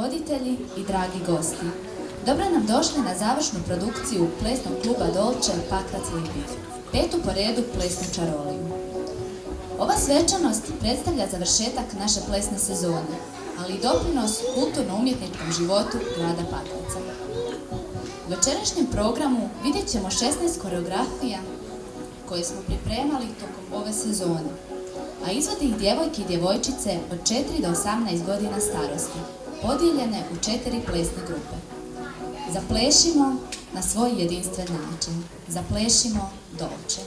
roditelji i dragi gosti. Dobro nam došli na završnu produkciju plesnog kluba Dolce Pakrac Lipik, petu po redu plesnu čaroliju. Ova svečanost predstavlja završetak naše plesne sezone, ali i doprinos kulturno-umjetničkom životu grada Pakraca. U večerašnjem programu vidjet ćemo 16 koreografija koje smo pripremali tokom ove sezone, a izvode ih djevojke i djevojčice od 4 do 18 godina starosti, podijeljene u 4 plesne grupe. Zaplešimo na svoj jedinstven način. Zaplešimo Dolce.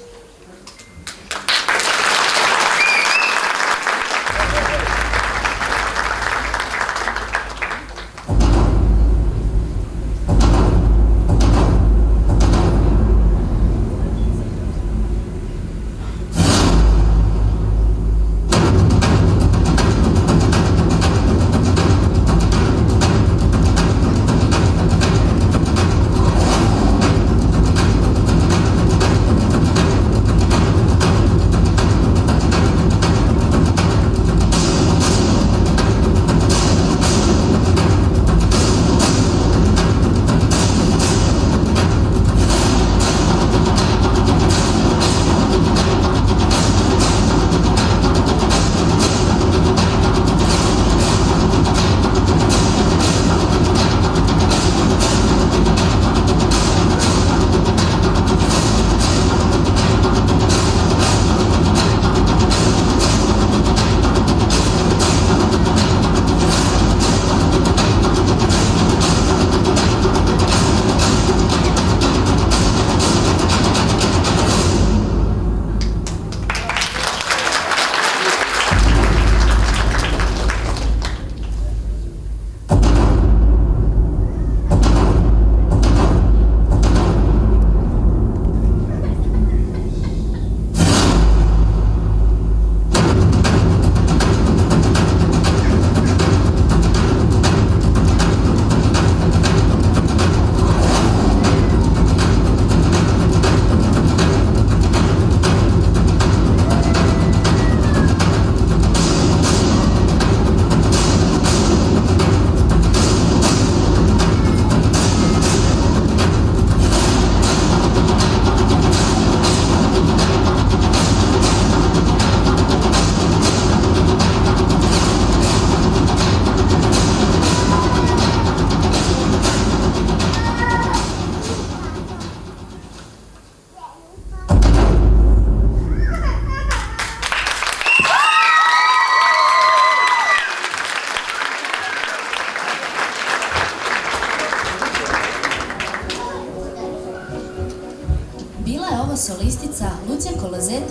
Solistica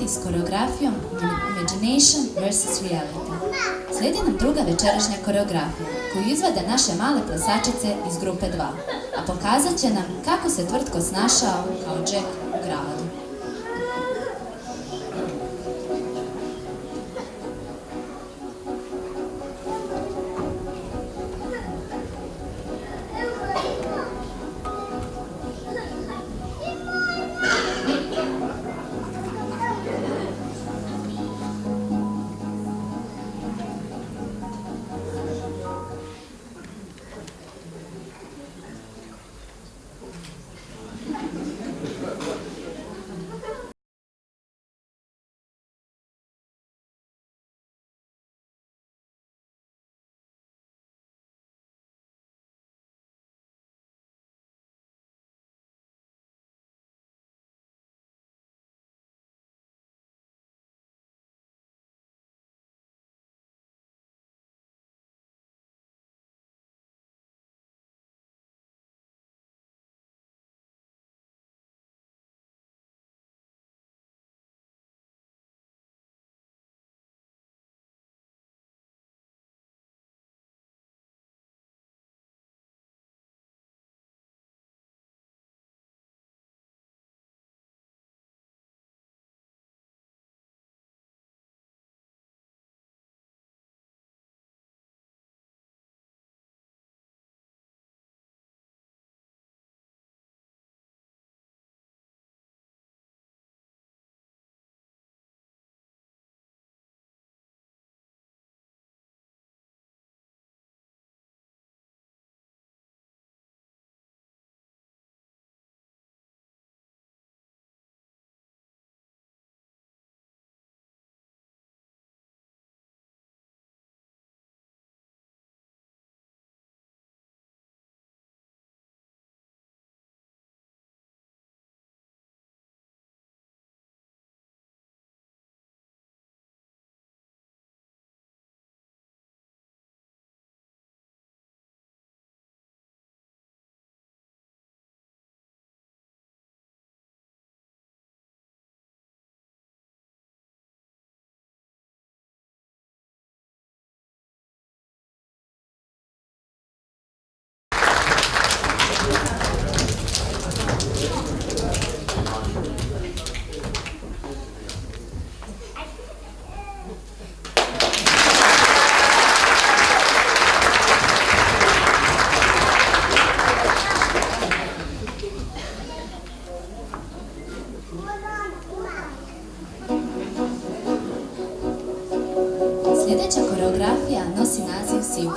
s koreografijom Imagination vs. Reality. Slijedi nam druga večerašnja koreografija koju izvode naše male plesačice iz grupe 2, a pokazat će nam kako se Tvrtko snašao kao Jack u gradu.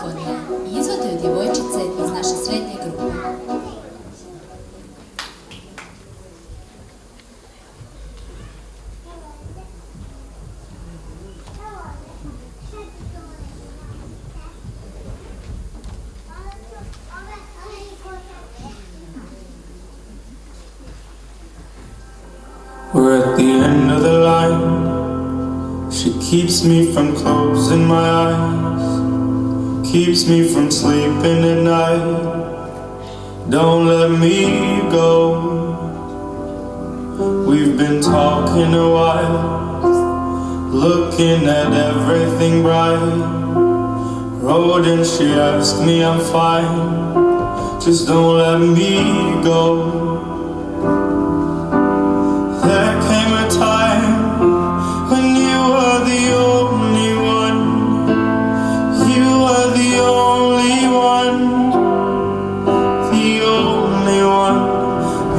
poslijepodne i izvodaju djevojčice iz naše srednje grupe. We're at the end of the line. She keeps me from closing my eyes, keeps me from sleeping at night. Don't let me go. We've been talking a while, looking at everything bright. Road and she asked me I'm fine, just don't let me go. There came a time when you were the only one. You were the only one, the only one.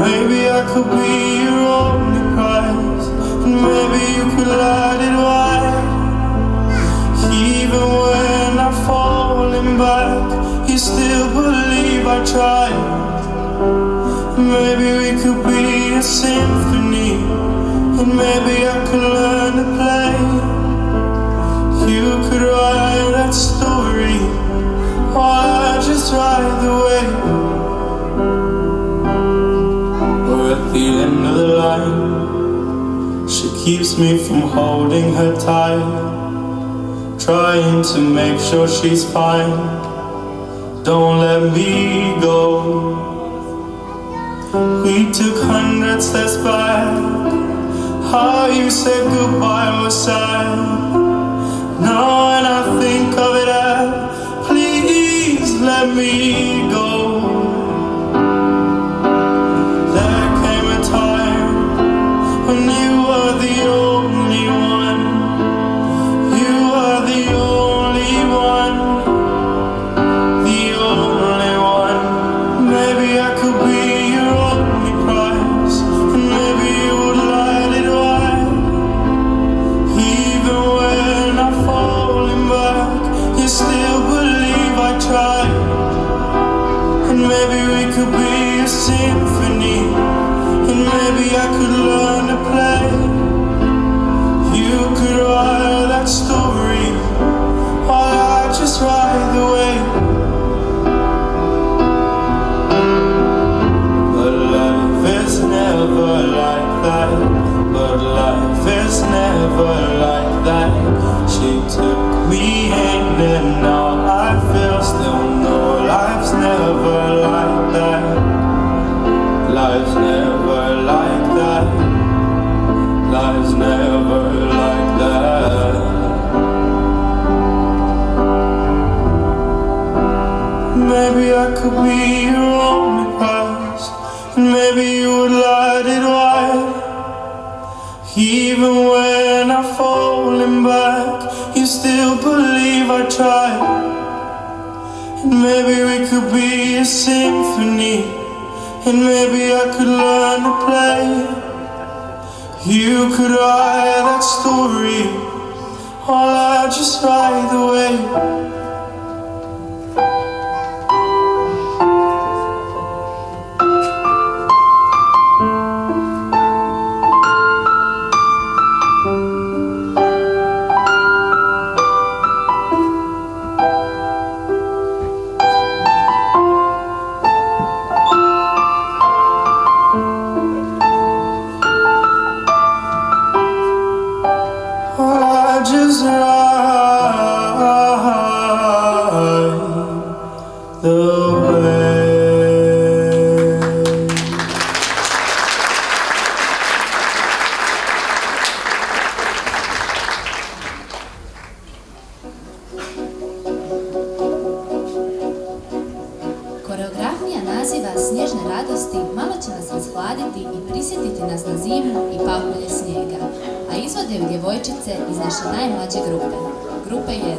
Maybe I could be your only prize, and maybe you could light it wide. Even when I'm falling back, you still believe I tried. Maybe we could be a symphony, and maybe I could learn to play. You could write that story, while I just ride the wave. We're at the end of the line. She keeps me from holding her tight, trying to make sure she's fine. Don't let me go. We took 100 steps back. How you said goodbye was sad. Now when I think of it, please let me go. There came a time when you were the only one. You were the only one, the only one. Maybe I could be symphony, and maybe I could learn to play. You could write that story, while I just ride the wave. But life is never like that. But life is never like that. She took me in and now I feel still know life's never like that. Life's never like that. Life's never like that. Maybe I could be your only prize, and maybe you would light it wide. Even when I'm falling back, you still believe I tried. And maybe we could be a symphony, and maybe I could learn to play. You could write that story, while I just ride the wave. Koreografija naziva Snježne radosti malo će nas razhladiti i prisjetiti nas na zimu i pahulje snijega, a izvode ju djevojčice iz naše najmlađe grupe, grupe 1.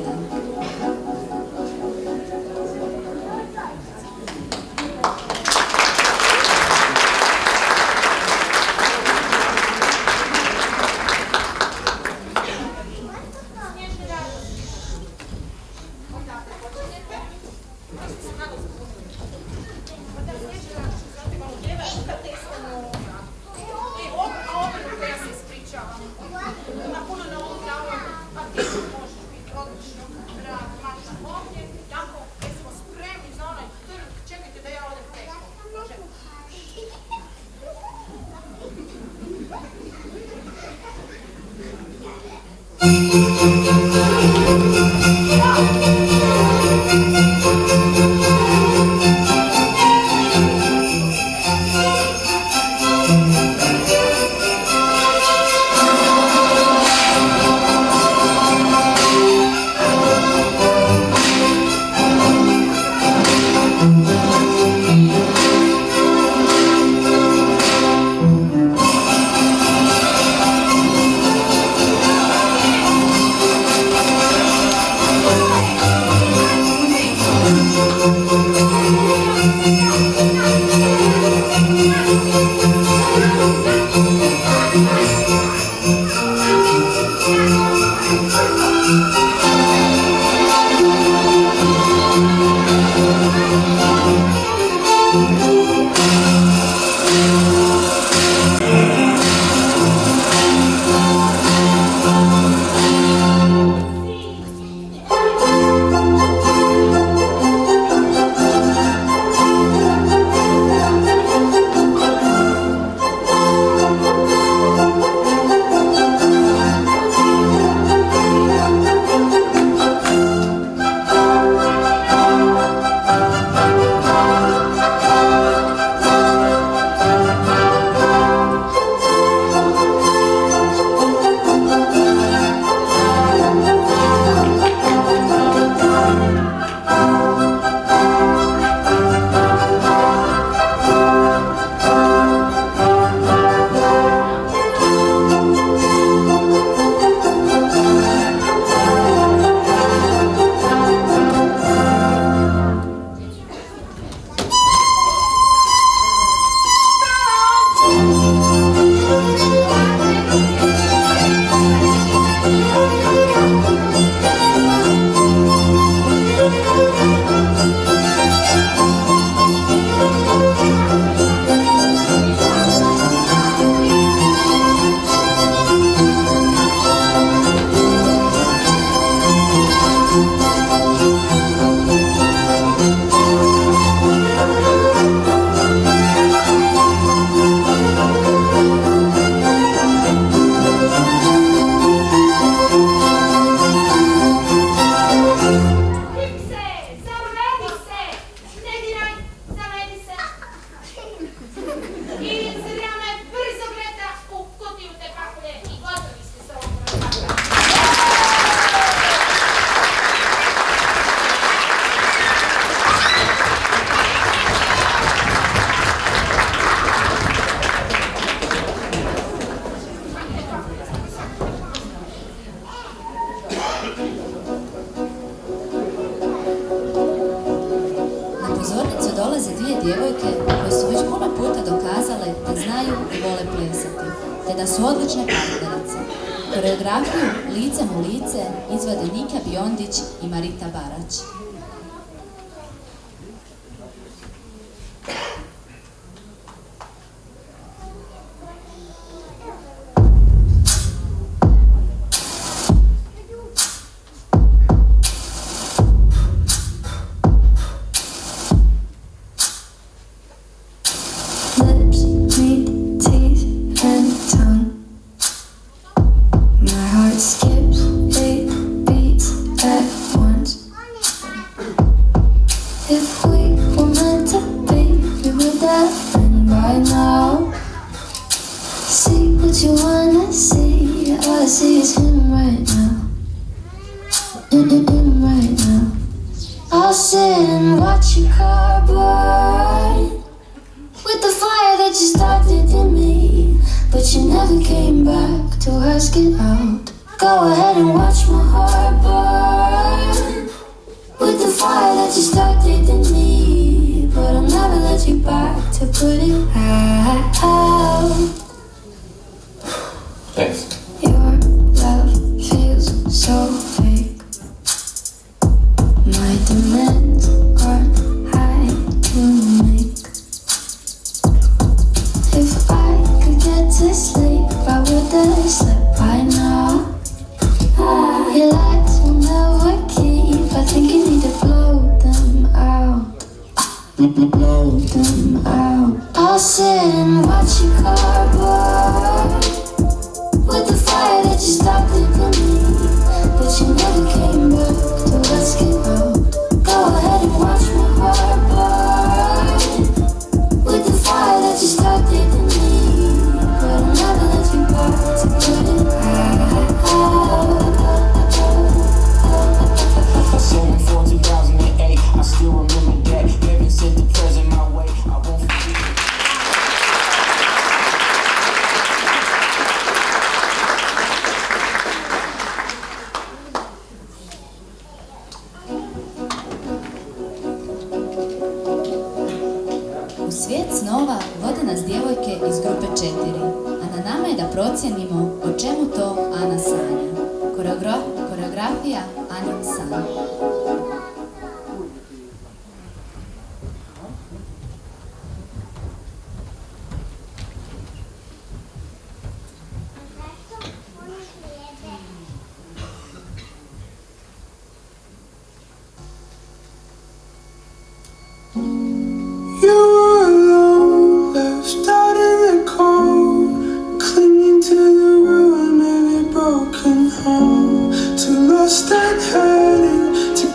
djevojke koje su već puno puta dokazale da znaju i vole plesati, te da su odlične partnerice. Koreografiju Licem u lice izvode Nika Biondić i Marita Barać. you stopped leaving me, but you never came back to rescue out. Go ahead and watch my heart burn with the fire that you stopped leaving me, but I'll never let you back to put it out. Sailing for 2008, I still remember that. Heaven sent the present my way, I won't forget it. U svijet snova vode nas djevojke iz grupe 4, a na nama je da procijenimo o čemu to Ana sanja. Koreografija Anin san. You were alone, left out in the cold, clinging to the ruin of your broken home. Too lost and hurting to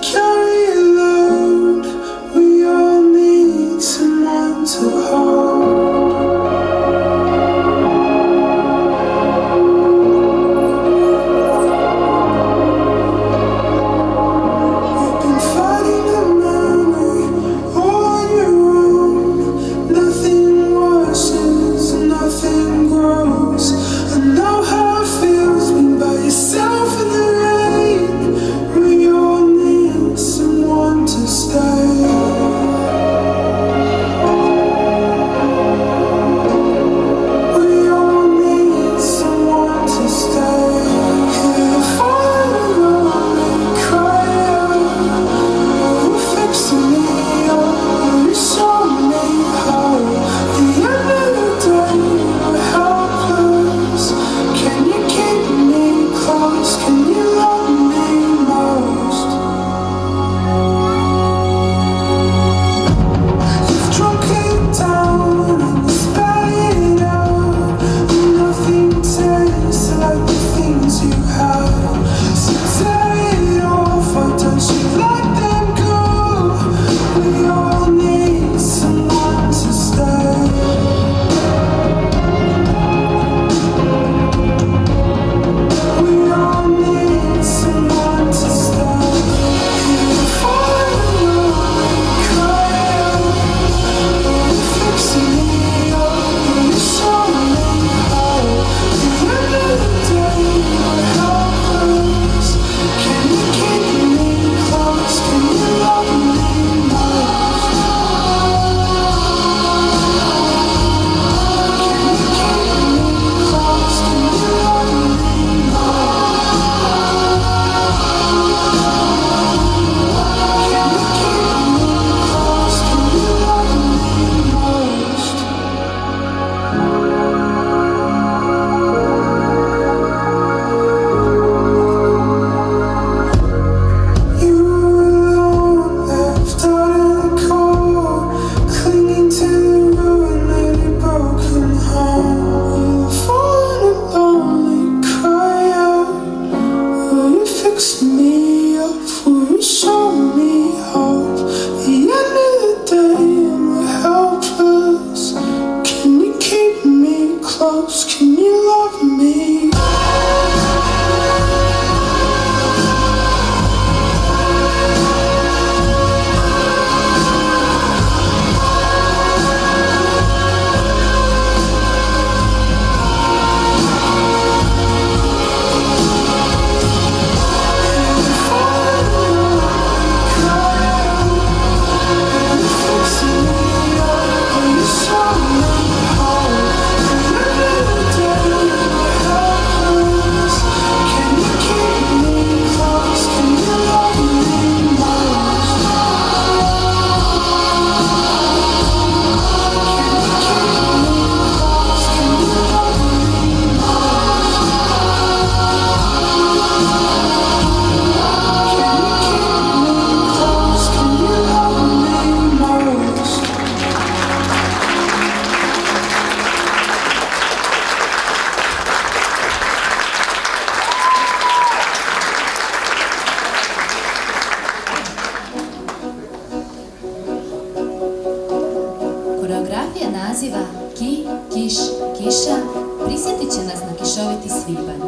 kopija naziva Ki, kiš, kiša prisjetit će nas na kišoviti svibanj,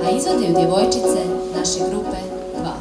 a izvode ju djevojčice naše grupe 2.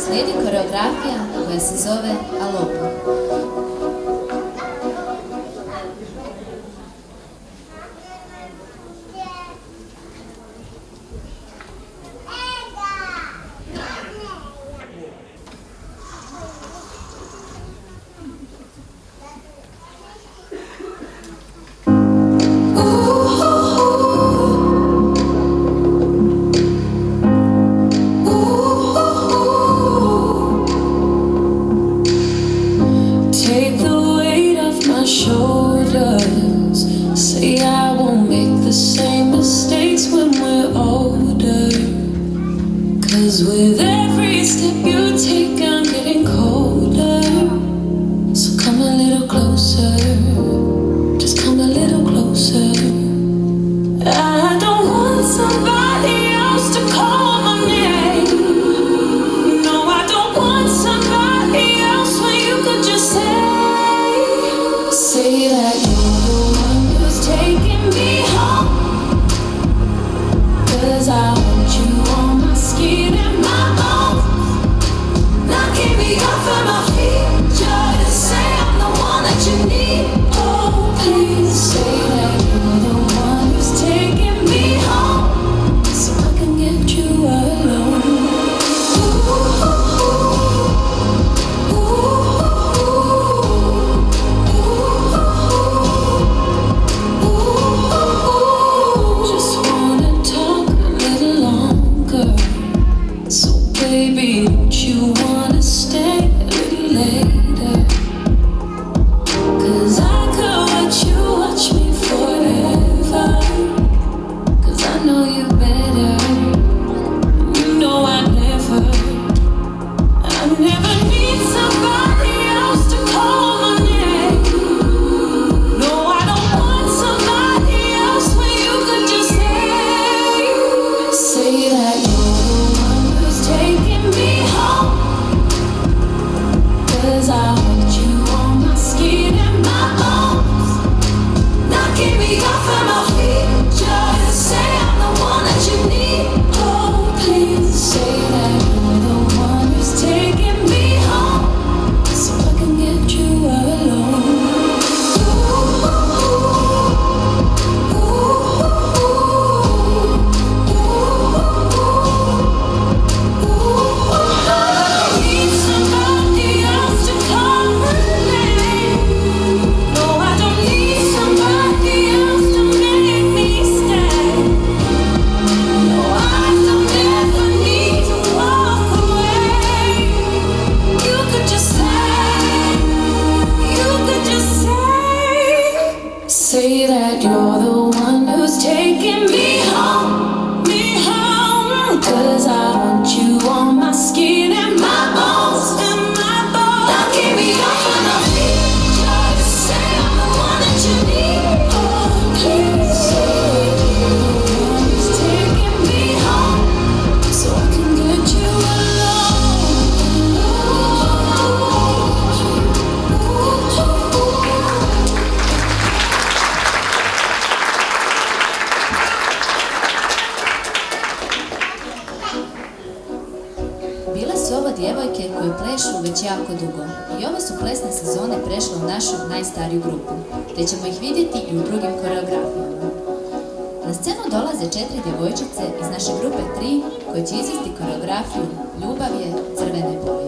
Slijedi koreografija koja se zove Alopa. With every step you take, I'm getting colder. So come a little closer, just come a little closer. I don't want somebody else to call my name. No, I don't want somebody else when you could just say that you're the one who's taking me home. 'Cause I want you on my skin and my bones, knocking me off of my feet. Just say I'm the one that you need. Oh, please say that you're the one who's taking me home, so I can get you alone. Ooh, ooh, ooh, ooh. Just wanna talk a little longer. So baby, don't you wanna stay a little later? 'Cause I 'cause I want you on my skin and my bones, knocking me off of my feet. Just say I'm the one that you need. Oh, please say that you're the one who's taking me home, so I can get you alone. Say that you're the one who's taking me home, 'cause I want you on my skin and my bones, knocking me off of my feet. Just say I'm the one that you need. Oh, please say you're the one who's taking me home, so I can get you Bile su ovo djevojke koje plešu već jako dugo i ove su plesne sezone prešle u našu najstariju grupu, te ćemo ih vidjeti i u drugim koreografijama. Na scenu dolaze 4 djevojčice iz naše grupe 3 koje će izvesti koreografiju Ljubav je crvene boje.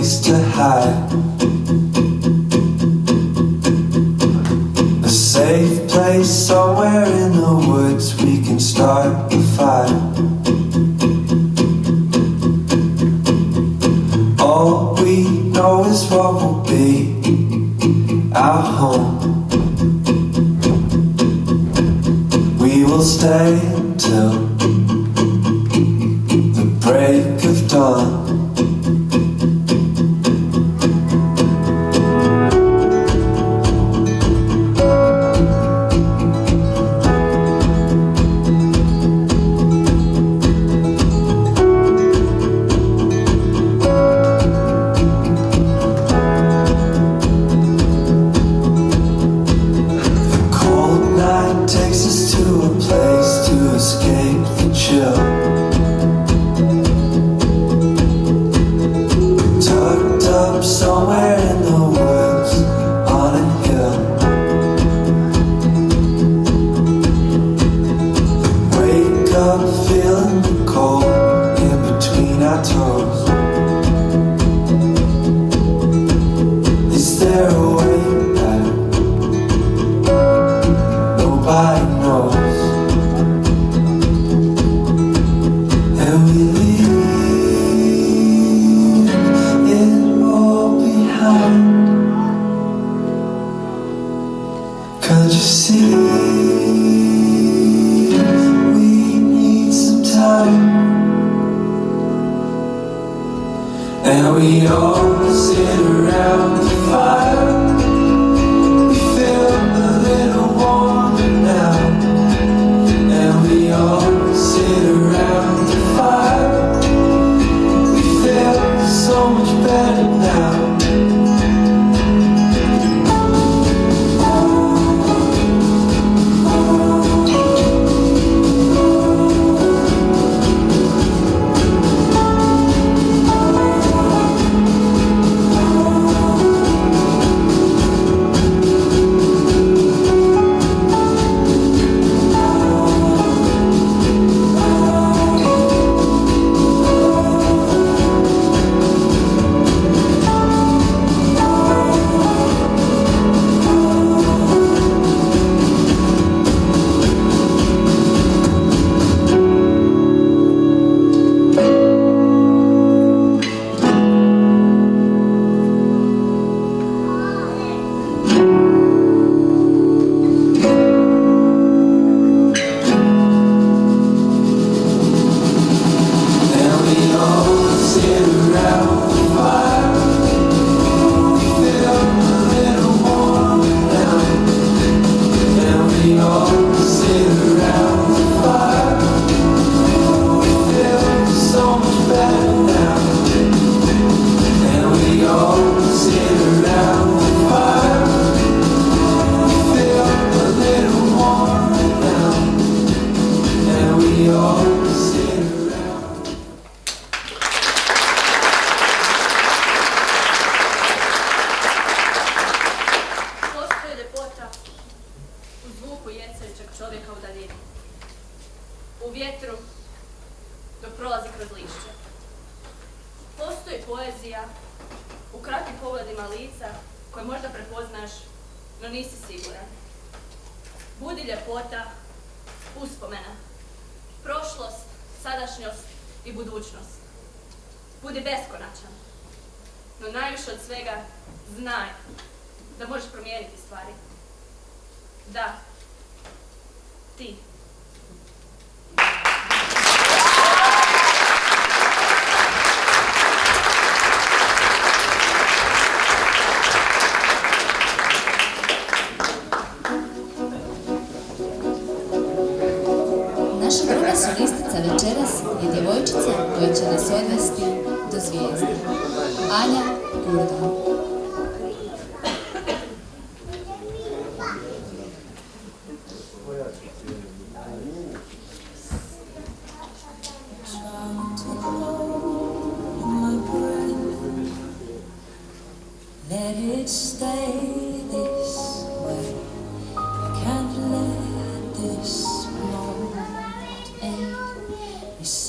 place to hide, a safe place somewhere in the woods. We can start the fire. All we know is what will be our home. We will stay until the break of dawn.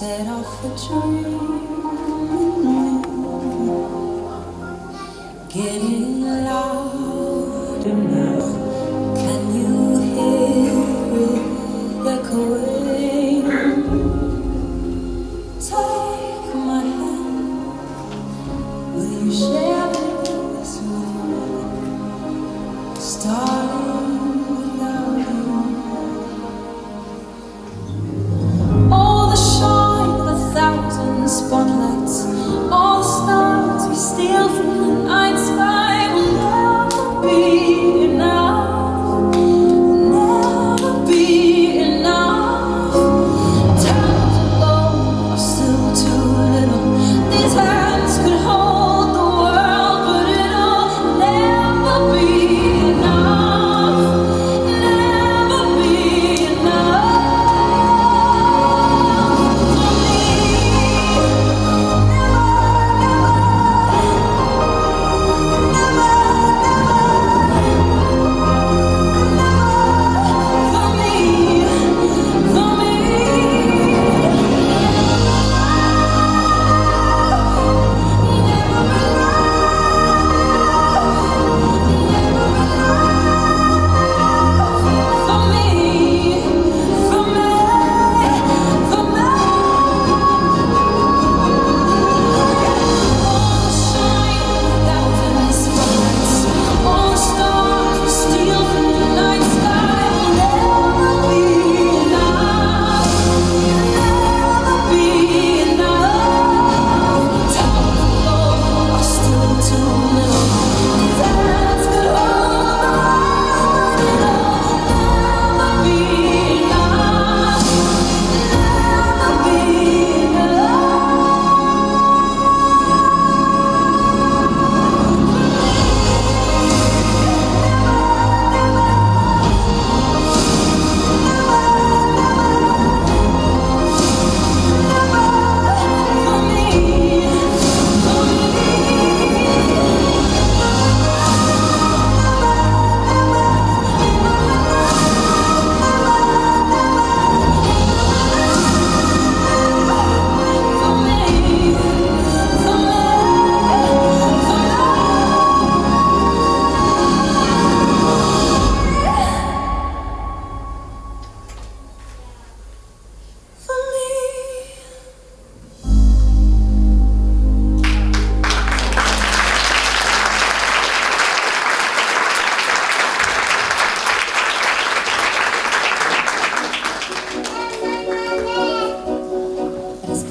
Set off a dream. getting loud enough. Can you hear it echoing? Take my hand. Will you share this with me? Starting without you. All the shine of 1,000 spotlights, all the stars we steal from the night sky will never be enough, never be enough. Time to go are still too little. These hands could hold the world, but it'll never be enough, never be enough for me.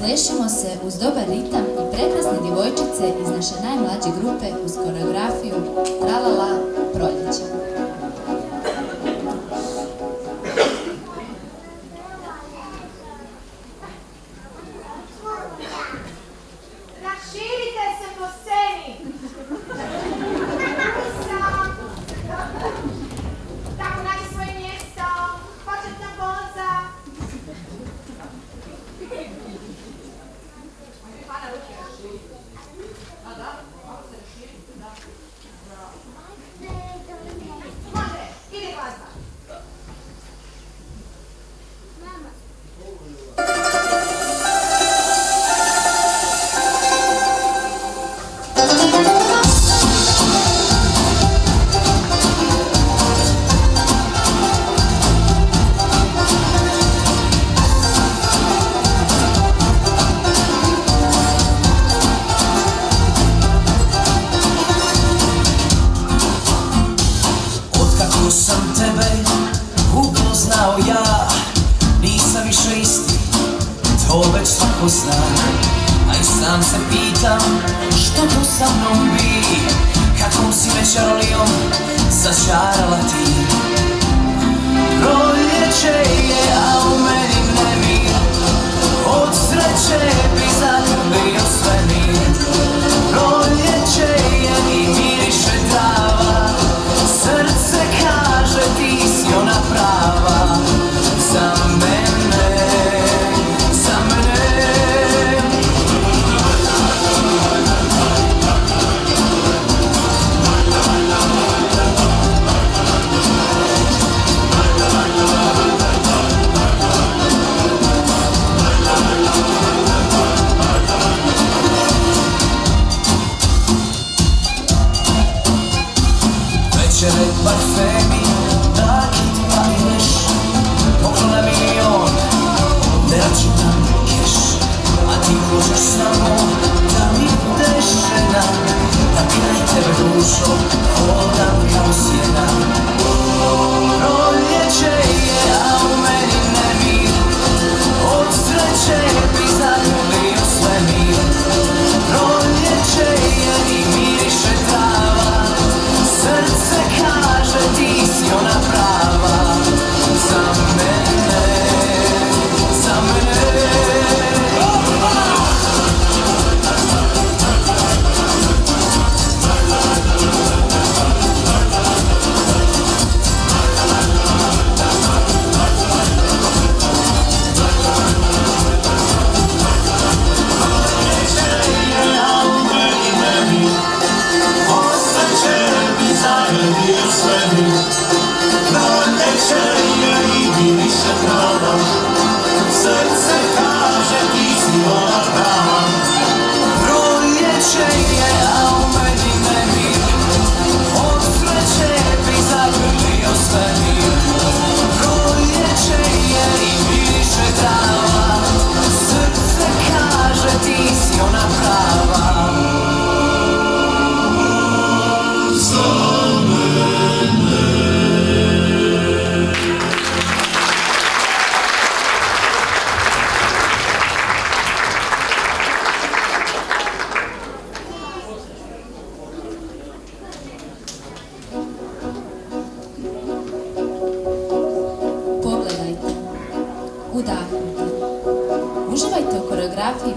Plešimo se uz dobar ritam i prekrasne djevojčice iz naše najmlađe grupe uz koreografiju Tralala proljeća. Raširite se po sceni! Tako nađi svoje mjesto, početna poza. Može, ide glazba. Otkako sam tebe upoznao ja, nisam više isti, to već svako zna. A i sam se pitam što to sa mnom bi, kakvom si me čarolijom začarala ti. Proljeće je, a u meni nemir, od sreće bi zatrbio svemir. Proljeće je i miriše trava, srce kaže ti si ona prava. Za mene, za mene. parfemi, nakiti pa i veš, poklona milion, ne računam keš, a ti hoćeš samo da mi budeš žena, da kraj tebe dušo hodam kao sjena. Proljeće je, a u meni nemir, od sreće bi zaljubio svemir. Proljeće je i miriše trava, srce kaže ti si ona prava. Za mene, za mene.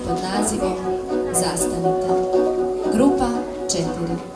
Pod nazivom Zastanite. Grupa 4.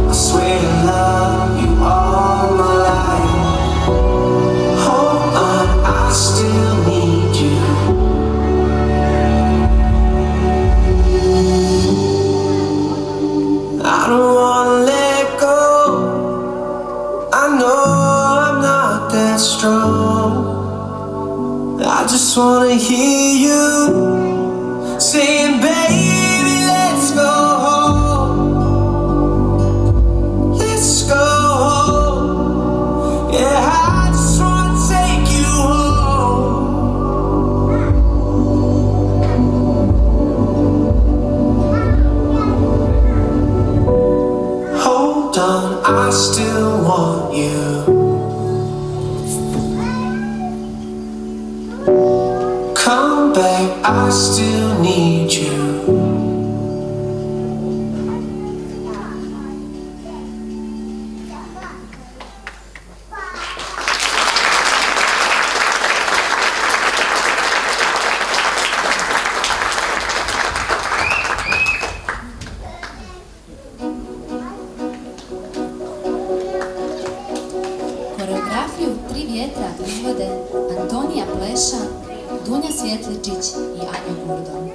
I swear to love you all my life. moved on, I still want you. Come back, I still need you. Koreografiju Tri vjetra izvode Antonija Pleša, Dunja Svjetličić i Anja Gurdon.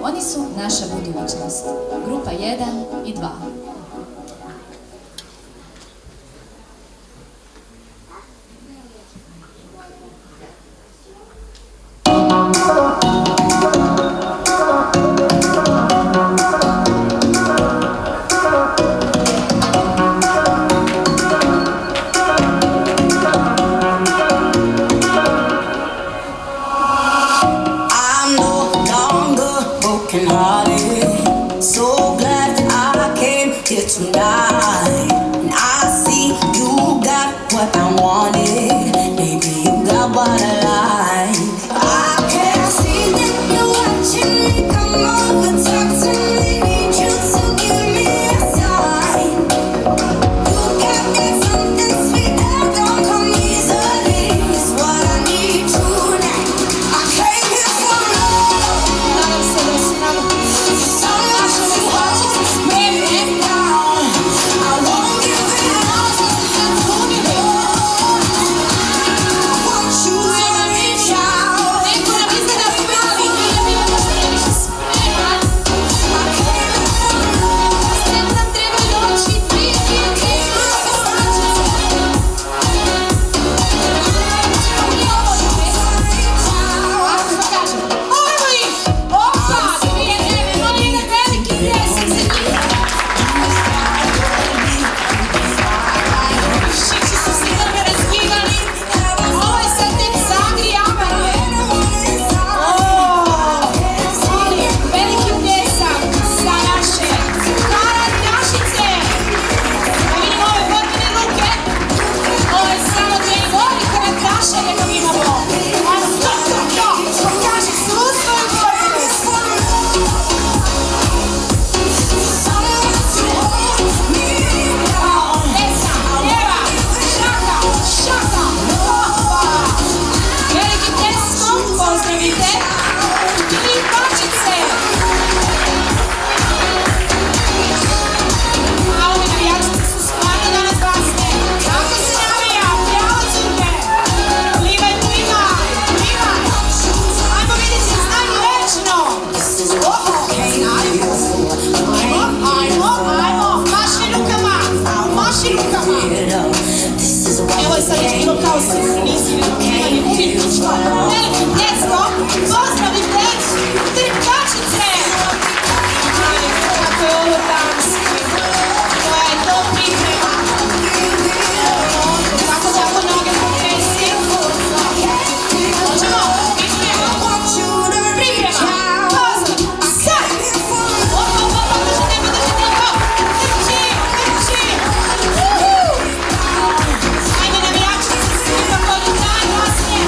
Oni su naša budućnost. Grupa 1 i 2. So glad I came sad već bilo kao sinhronizirani umjetništvo. Veliki pljesko, pozdravite, trkačice! Kako je ovo danski, koja je to priprema. Tako noge potresi. Možemo, priprema, pozor, sad! Ajde navijačice, svi kako do dan kasnije.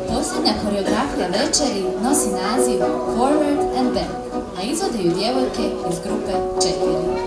Posljednja koreografija večeri nosi naziv Forward and Back, a izvode ju djevojke iz grupe 4.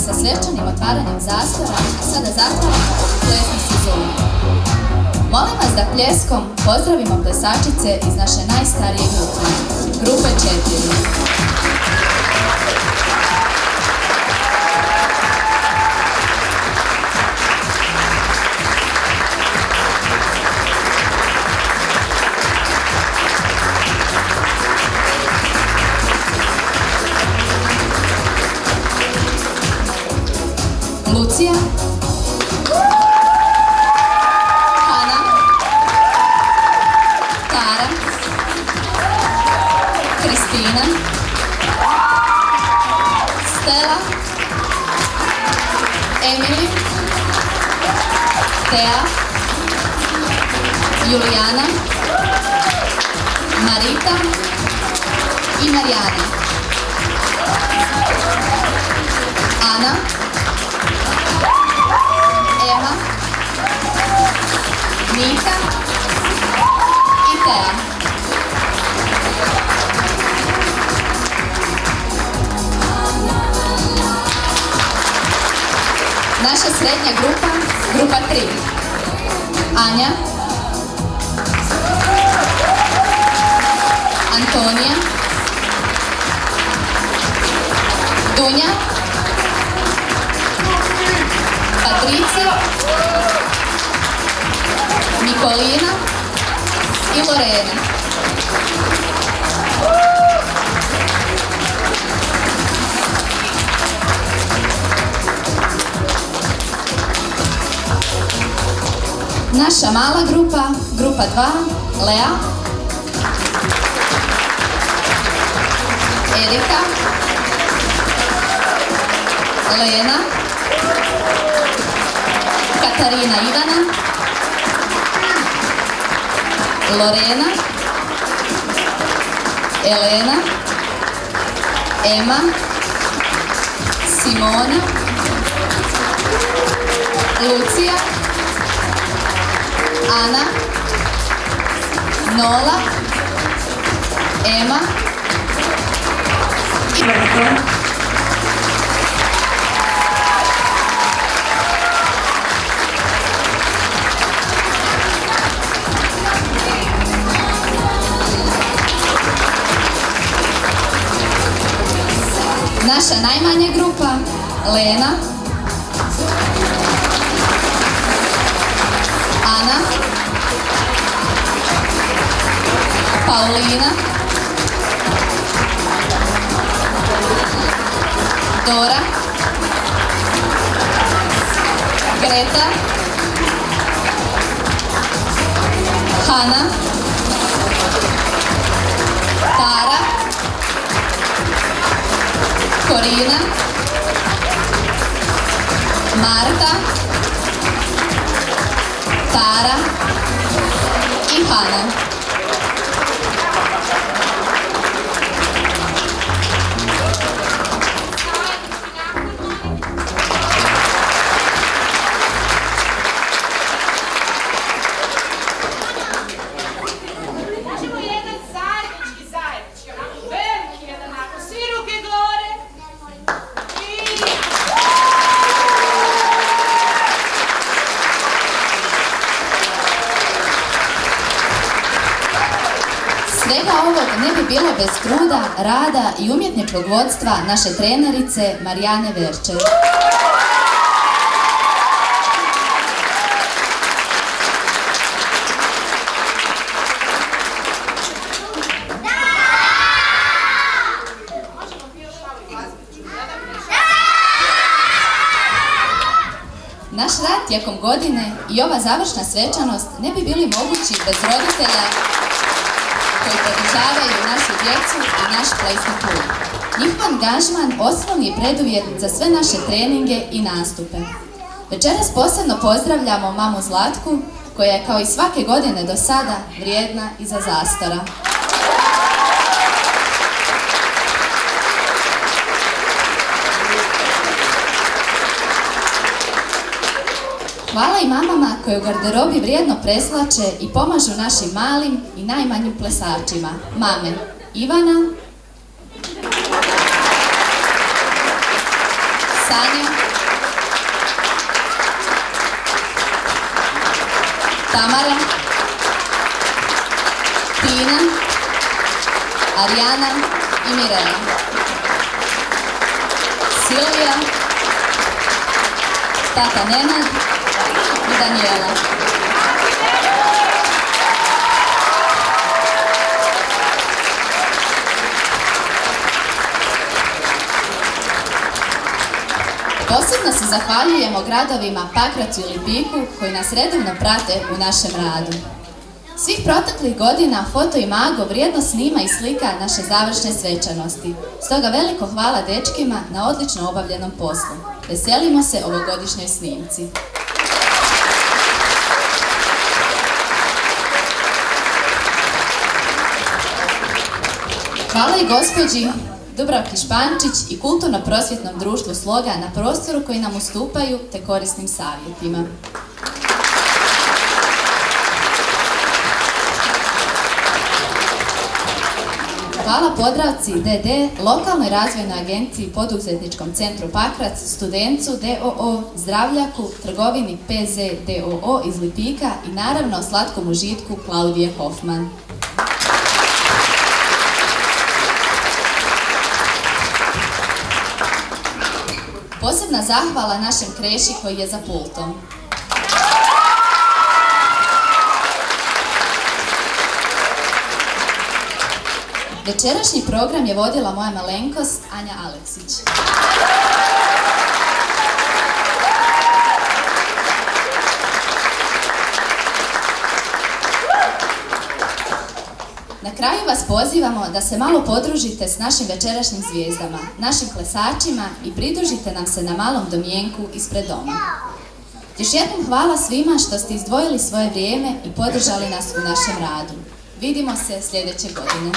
sa svečanim otvaranjem zastora, a sada zatvaramo plesnu sezonu. Molim vas da pljeskom pozdravimo plesačice iz naše najstarije grupe, grupe 4. Lucija, Ana, Tara, Kristina, Stella, Emily, Tea, Julijana, Marita i Marijana. Ana, Ema, Mika i Tea. Naša srednja grupa, grupa 3. Anja, Antonija, Dunja, Patricija, Nikolina i Lorena. Naša mala grupa, grupa 2, Lea, Erika, Lena, Katarina Ivana, Lorena, Elena, Ema, Simona, Lucija, Ana, Nola, Ema i Marko. Naša najmanja grupa, Lena, Ana, Paulina, Dora, Greta, Hana, Tara, Korina, Marta, Tara i Hana. Možemo jedan zajednički, veliki jedan ako, svi ruke gore. Svega ovog ne bi bilo bez truda, rada i umjetničkog vodstva naše trenerice Marijane Verčer. Naš rad tijekom godine i ova završna svečanost ne bi bili mogući bez roditelja koji podržavaju našu djecu i naš plesni klub. Njihov angažman osnovni je preduvjet za sve naše treninge i nastupe. Večeras posebno pozdravljamo mamu Zlatku, koja je kao i svake godine do sada vrijedna iza zastora. Hvala i mamama koje u garderobi vrijedno preslače i pomažu našim malim i najmanjim plesačima. Mame Ivana, Sanja, Tamara, Tina, Arijana i Mirela. Silvija, tata Nenad i Danijela. Posebno se zahvaljujemo gradovima Pakracu i Lipiku koji nas redovno prate u našem radu. Svih proteklih godina foto i mago vrijedno snima i slika naše završne svečanosti. Stoga veliko hvala dečkima na odlično obavljenom poslu. Veselimo se ovogodišnjoj snimci. Hvala i gospođi Dubravki Špančić i kulturno-prosvjetnom društvu Sloga na prostoru koji nam ustupaju te korisnim savjetima. Hvala Podravci DD, lokalnoj razvojnoj agenciji Poduzetničkom centru Pakrac, Studencu DOO, Zdravljaku, trgovini PZ DOO iz Lipika i naravno slatkom užitku Klaudije Hoffman. Posebna zahvala našem kreši koji je za pultom. Večerašnji program je vodila moja malenkost Anja Aleksić. Na kraju vas pozivamo da se malo podružite s našim večerašnjim zvijezdama, našim plesačima i pridružite nam se na malom domjenku ispred doma. Još jednom hvala svima što ste izdvojili svoje vrijeme i podržali nas u našem radu. Vidimo se sljedeće godine.